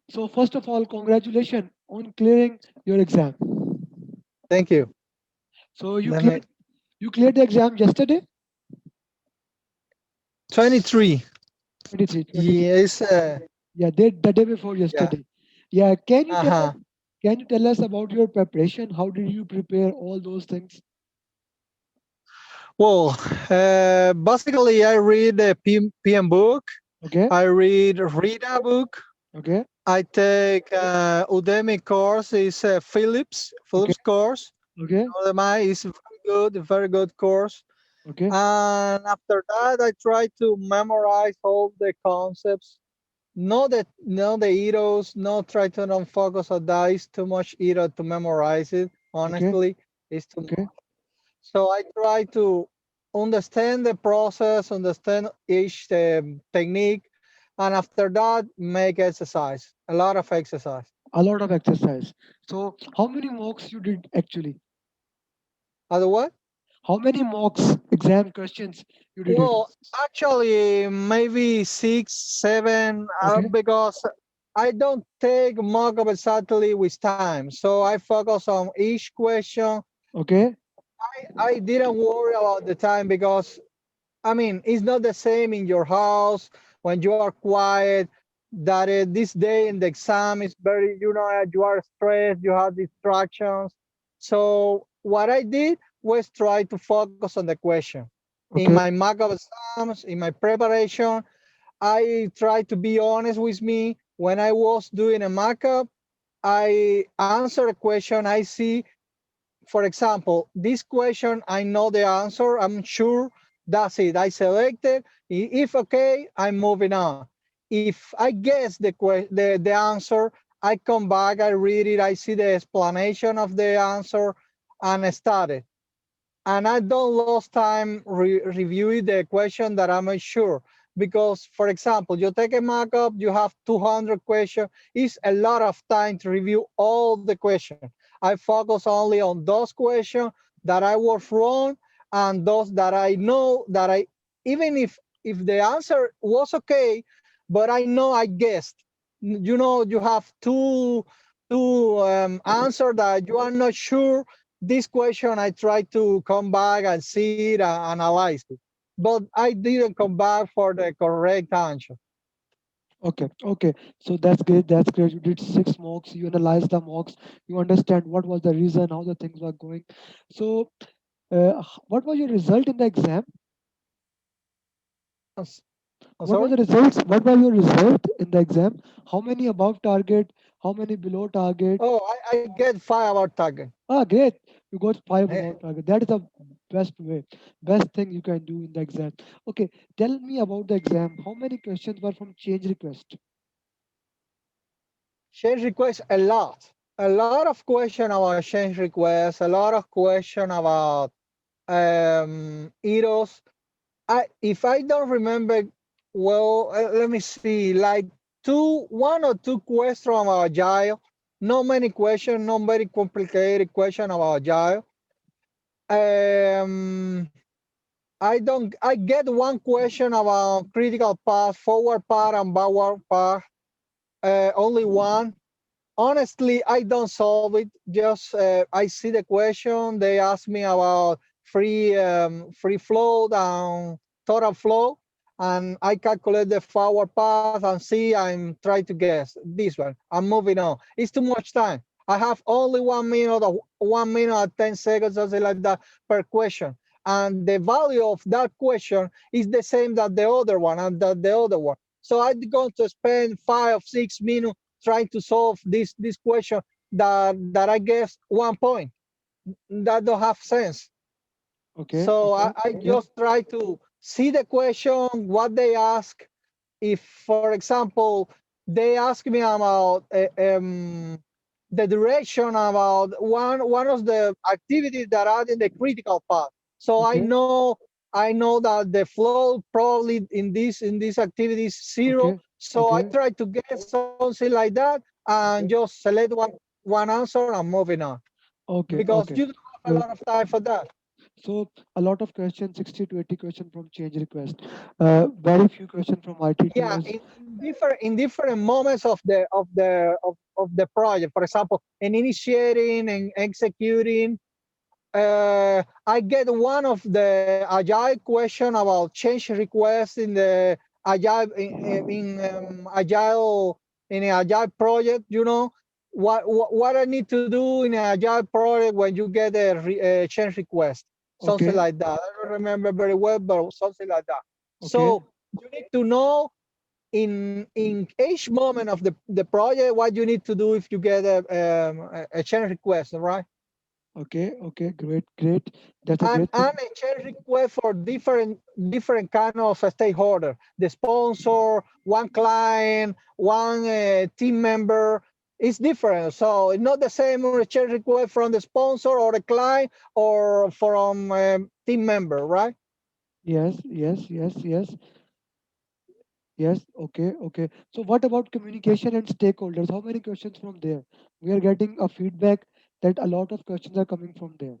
So first of all, congratulations on clearing your exam. Thank you. So Let me you cleared the exam yesterday? 23. 23, 23. Yes. Yeah, the day before Yeah. yesterday. Yeah, Uh-huh. can you tell us about your preparation? How did you prepare all those things? Well, basically, I read the PM book. Okay, I read Rita book. okay, I take Udemy course. Is okay, Phillips course. okay, Udemy is very good course. okay, And after that, I try to memorize all the concepts. Not the heroes. Not try to not focus on that. It's too much hero to memorize it. okay, Honestly, it's too okay, much. So I try to understand the process, understand each technique, and after that, make exercise. A lot of exercise. a lot of exercise. So how many mocks you did actually? Otherwise, How many mocks exam questions you did it? well, actually, maybe 6, 7, Okay, because I don't take mock-up exactly with time. So I focus on each question. okay, I didn't worry about the time because I mean, it's not the same in your house when you are quiet. That this day in the exam is very, you are stressed, you have distractions. So what I did was try to focus on the question. In okay, my mock of exams, in my preparation, I try to be honest with me. When I was doing a mock-up, I answer a question. I see, for example, this question, I know the answer. I'm sure that's it. I selected. If okay, I'm moving on. If I guess the answer, I come back, I read it, I see the explanation of the answer, and I started. And I don't lose time reviewing the question that I'm not sure. Because, for example, you take a markup, you have 200 questions. It's a lot of time to review all the questions. I focus only on those questions that I was wrong and those that I know that I, even if the answer was okay, but I know I guessed. You have two answer that you are not sure. This question I tried to come back and see it and analyze it, but I didn't come back for the correct answer. okay, okay. So that's great. That's great. You did six mocks. You analyzed the mocks. You understand what was the reason, how the things were going. So, what was your result in the exam? I'm, s- I'm What was sorry. the results? What was your result in the exam? How many above target? How many below target? Oh, I get 5 hour target. Ah, great. You got five Eh, above target. That is the best way, best thing you can do in the exam. Okay, tell me about the exam. How many questions were from change request? Change request a lot of question about change requests, a lot of question about heroes. If I don't remember well, let me see, like one or two questions about agile. Not many questions, not very complicated question about agile. Um, I get one question about critical path, forward path and backward path. Only one. Honestly, I don't solve it. Just I see the question. They ask me about free flow and total flow, and I calculate the forward path and see. I'm trying to guess this one. I'm moving on. It's too much time. I have only 1 minute or 1 minute and 10 seconds, something like that, per question. And the value of that question is the same that the other one and the other one. So I'm going to spend 5 or 6 minutes trying to solve this question that I guess 1 point. That don't have sense. Okay, So okay, I okay, just try to see the question, what they ask. If, for example, they ask me about the direction about one of the activities that are in the critical path. So okay, I know that the flow probably in this activity is zero. okay, So I okay, try to get something like that and okay, just select one answer and moving on okay, because okay. you don't have a Good. lot of time for that. So a lot of questions, 60 to 80 questions from change request. Very few questions from IT Yeah, tools. in different moments of the project. For example, in initiating and executing, I get one of the agile question about change requests in the agile in an agile project. You know what I need to do in an agile project when you get a change request, something Okay, like that. I don't remember very well, but something like that. okay, So you need to know in each moment of the project what you need to do if you get a change request, right? okay, okay. Great, great. That's a and great and thing. a change request for different kind of stakeholder, the sponsor, one client, one team member. It's different, so it's not the same on a change request from the sponsor or the client or from team member, right? Yes, yes, yes, yes, yes. Okay, okay. So what about communication and stakeholders? How many questions from there? We are getting a feedback that a lot of questions are coming from there.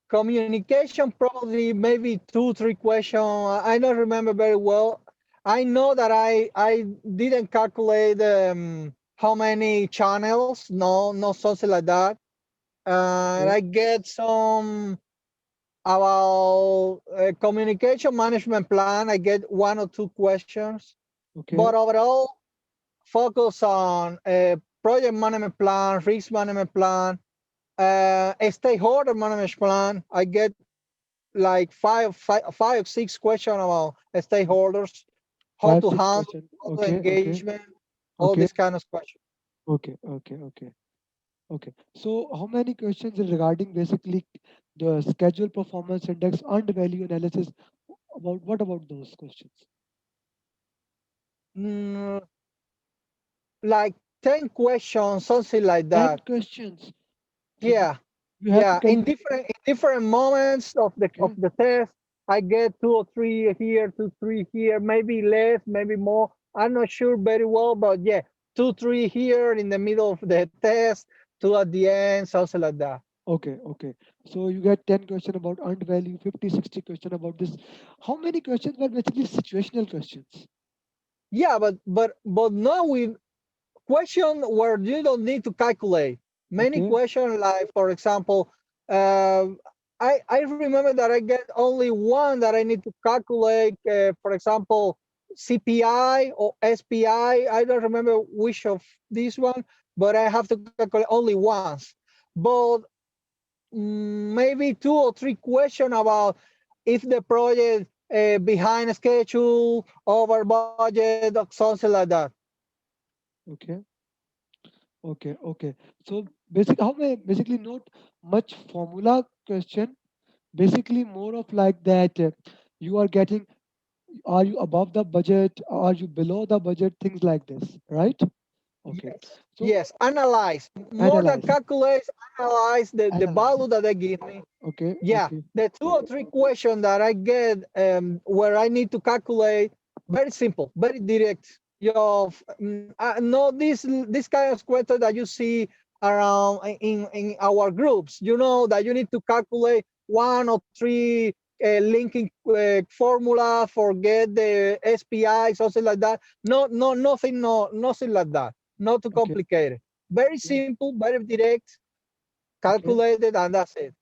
Communication, probably maybe 2 3 questions. I don't remember very well. I know that I didn't calculate how many channels, no something like that. And Okay, I get some about communication management plan. I get 1 or 2 questions, but okay. overall focus on project management plan, risk management plan, a stakeholder management plan. I get like five 6 questions about stakeholders, how Five, to six handle, questions. how to Okay, okay, engagement, all okay, these kind of questions. okay, okay, okay. Okay. So how many questions is regarding basically the schedule performance index and value analysis? About what about those questions? Mm, like 10 questions, something like 10 that. questions. So Yeah, you have to yeah. calculate. In different moments of Okay. the test, I get 2 or 3 here, 2 3 here, maybe less, maybe more. I'm not sure very well, but yeah, 2 3 here in the middle of the test, two at the end, something like that. Okay. Okay. So you get 10 question about earned value, 50, 60 question about this. How many questions were basically situational questions? Yeah, but now we question where you don't need to calculate. Many Okay. questions, like for example, uh, I remember that I get only one that I need to calculate. For example, CPI or SPI. I don't remember which of this one, but I have to calculate only once. But maybe 2 or 3 questions about if the project behind schedule, over budget, or something like that. Okay. Okay. Okay. So basically, how many, basically not much formula question. Basically more of like that you are getting, are you above the budget, are you below the budget, things like this, right? Okay. Yes, So yes. Analyze more than analyze. calculate. Analyze the Analyze. value that they give me. Okay, Yeah, okay, the 2 or 3 questions that I get where I need to calculate, very simple, very direct. No, this kind of question that you see around in our groups. You know that you need to calculate 1 or 3 linking formula, forget the SPI, something like that. No, no, nothing, no, nothing like that. Not too okay, complicated. Very okay, simple, very direct, okay, calculated, and that's it.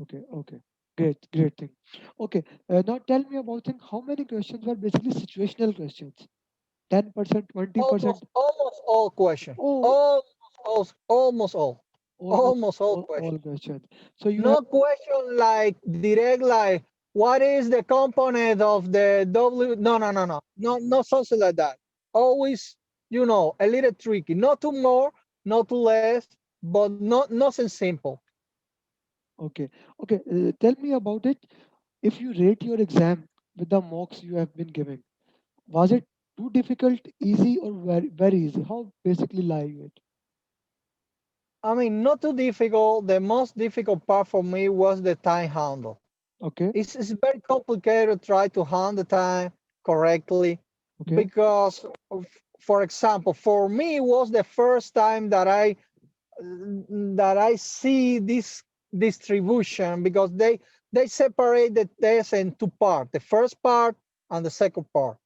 okay, okay. Great, great thing. Okay, now tell me about thing, how many questions were basically situational questions? 10%, 20%? Almost all question. Oh, Almost all. almost Almost all all question. questions. So you have, No question like direct like what is the component of the W? No, something like that. Always, a little tricky. Not too more, not too less, but not nothing simple. okay, okay, tell me about it. If you rate your exam with the mocks you have been giving, was it too difficult, easy, or very, very easy? How basically lie you it? I mean, not too difficult. The most difficult part for me was the time handle. Okay, It's very complicated to try to handle the time correctly okay, because, for example, for me it was the first time that I see this. distribution because they separate the test in two parts, the first part and the second part.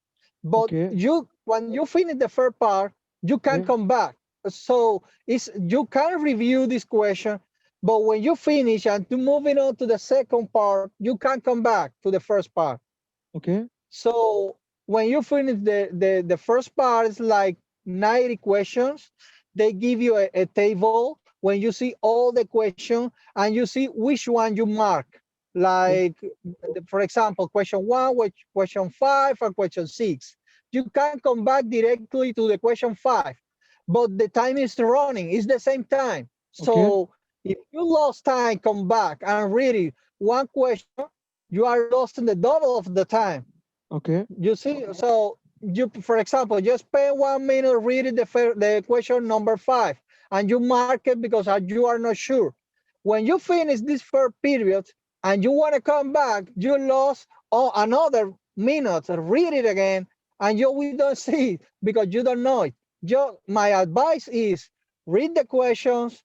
But Okay. you when you finish the first part, you can Okay. come back. So it's you can review this question, but when you finish and to moving on to the second part, you can come back to the first part. Okay. So when you finish the first part, it's like 90 questions. They give you a table when you see all the questions and you see which one you mark. Okay. Like, for example, question one, question five, or question six. You can come back directly to the question five, but the time is running. It's the same time. Okay. So if you lost time, come back and read it. One question, you are lost in the double of the time. Okay. You see, so you, for example, just spend 1 minute reading the question number five, and you mark it because you are not sure. When you finish this first period and you want to come back, you lost another minute. Read it again, and we don't see it because you don't know it. My advice is read the questions,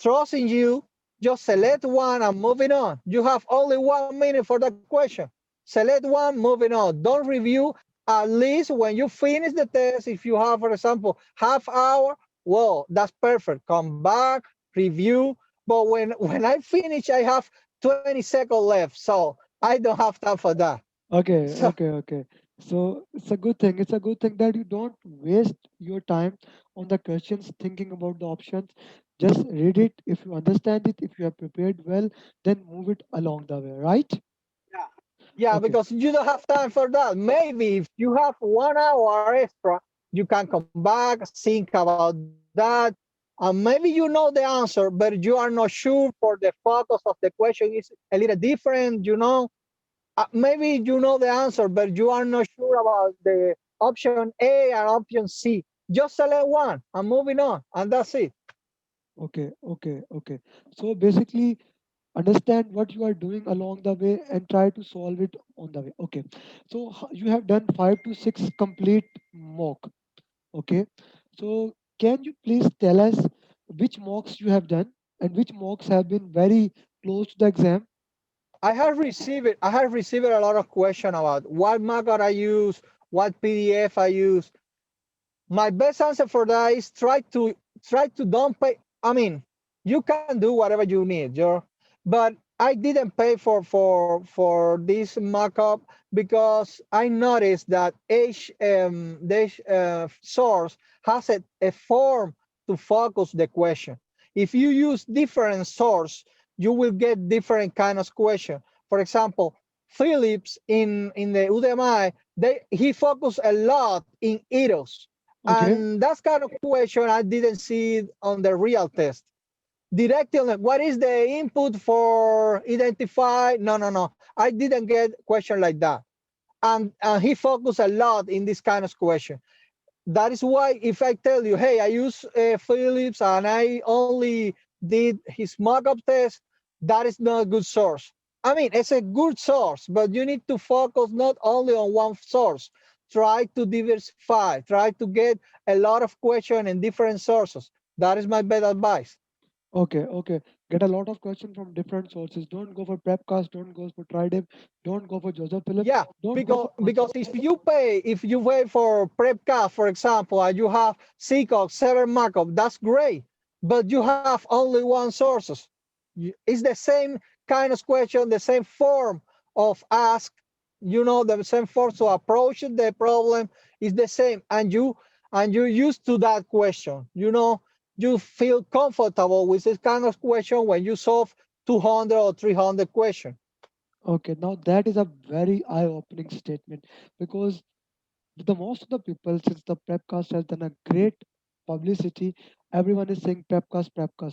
trust in you, just select one and moving on. You have only 1 minute for that question. Select one, moving on. Don't review. At least when you finish the test, if you have, for example, half hour, well, that's perfect. Come back, review. But when I finish, I have 20 seconds left. So I don't have time for that. Okay. So Okay. Okay. So it's a good thing. It's a good thing that you don't waste your time on the questions thinking about the options. Just read it. If you understand it, if you are prepared well, then move it along the way, right? yeah, yeah, Okay. because you don't have time for that. Maybe if you have 1 hour extra, you can come back, think about that. And maybe you know the answer, but you are not sure for the focus of the question is a little different, maybe you know the answer, but you are not sure about the option A and option C. Just select one and moving on, and that's it. Okay. Okay. Okay. So basically, understand what you are doing along the way and try to solve it on the way. Okay. So you have done 5 to 6 complete mock. Okay. So can you please tell us which mocks you have done and which mocks have been very close to the exam? I have received a lot of question about what markup I use, what PDF I use. My best answer for that is try to don't pay. I mean, you can do whatever you need, Joe, but I didn't pay for this markup because I noticed that each source has a form to focus the question. If you use different source, you will get different kind of question. For example, Phillips in the UDMI, he focused a lot in eros, Okay. and that's kind of question I didn't see on the real test. Directly on what is the input for identify? No, no, no. I didn't get question like that. And he focused a lot in this kind of question. That is why if I tell you, hey, I use Phillips and I only did his mock-up test, that is not a good source. I mean, it's a good source, but you need to focus not only on one source. Try to diversify. Try to get a lot of questions in different sources. That is my best advice. Okay. Okay. Get a lot of questions from different sources. Don't go for Prepcast. Don't go for Trideb. Don't go for Joseph Phillips. Yeah, Don't go because for Answer. if you pay for PrepCast, for example, and you have SQL 7 markup, that's great. But you have only one sources. It's the same kind of question, the same form of ask, the same form to approach the problem is the same, and you used to that question. You feel comfortable with this kind of question when you solve 200 or 300 questions. Okay. Now that is a very eye-opening statement because the most of the people, since the Prepcast has done a great publicity, everyone is saying Prepcast.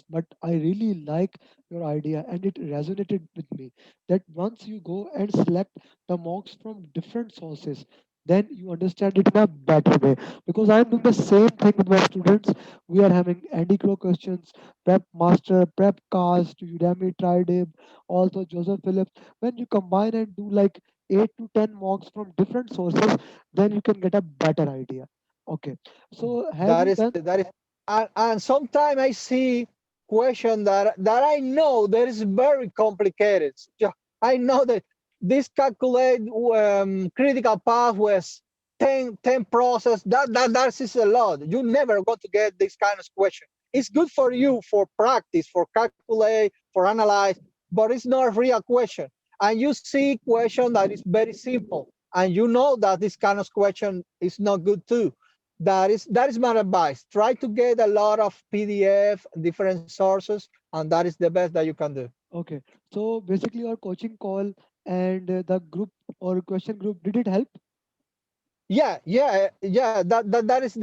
But I really like your idea and it resonated with me that once you go and select the mocks from different sources, then you understand it in a better way. Because I'm doing the same thing with my students. We are having Andy Crow questions, Prep Master, Prepcast, Udemy, Trideb, also Joseph Phillips. When you combine and do like 8 to 10 mocks from different sources, then you can get a better idea. Okay. So have That you is done? that is, and sometimes I see. question that I know that is very complicated. I know that this calculate critical path was 10 process. That is a lot. You never going to get this kind of question. It's good for you for practice, for calculate, for analyze, but it's not a real question. And you see question that is very simple, and you know that this kind of question is not good too. That is my advice. Try to get a lot of PDF, different sources, and that is the best that you can do. Okay. So basically, your coaching call and the group or question group, did it help? Yeah. That is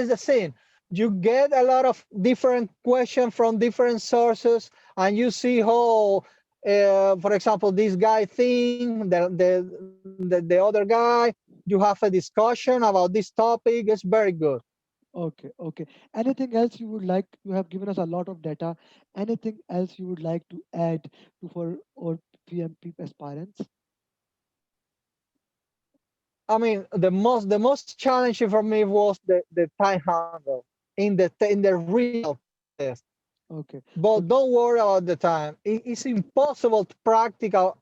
the thing. You get a lot of different questions from different sources, and you see how, for example, this guy thing, the other guy. You have a discussion about this topic. It's very good. Okay, okay. Anything else you would like? You have given us a lot of data. Anything else you would like to add to for our PMP aspirants? I mean, the most challenging for me was the time handle in the real test. Okay, But okay, don't worry about the time. It's impossible to practical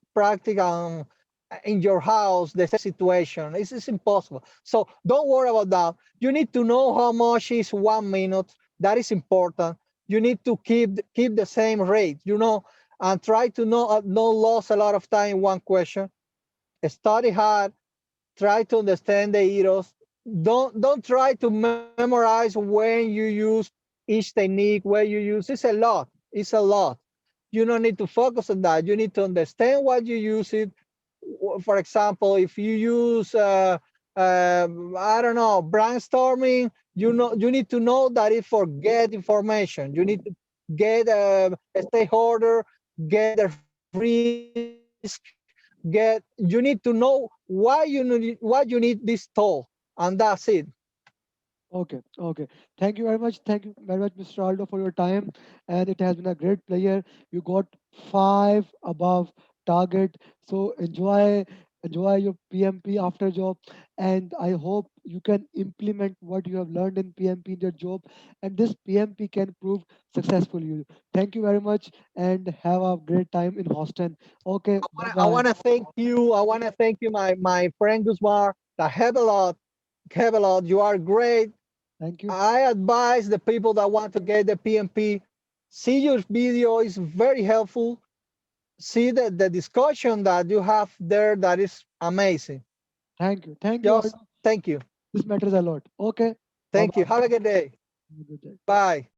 in your house the same situation. It's impossible. So don't worry about that. You need to know how much is 1 minute. That is important. You need to keep the same rate, and try to not lose a lot of time in one question. Study hard, try to understand the heroes. Don't try to memorize when you use each technique, where you use. It's a lot. You don't need to focus on that. You need to understand what you use it. For example, if you use I don't know, brainstorming, you need to know that it for get information. You need to get a stakeholder, get the risk, you need to know why you need this tool, and that's it. okay, okay. Thank you very much. Thank you very much, Mr. Aldo, for your time. And it has been a great player. You got five above target. So enjoy your PMP after job. And I hope you can implement what you have learned in PMP in your job. And this PMP can prove successful you. Thank you very much and have a great time in Houston. Okay, bye I bye. want to thank you. I want to thank you, my friend Guzmar. I have a lot. You are great. Thank you. I advise the people that want to get the PMP. See your video is very helpful. See the discussion that you have there. That is amazing. Thank you. Thank you, Just Aldo. thank you. This matters a lot. Okay. Bye Thank you. bye. Have a good day. Have a good day. Bye.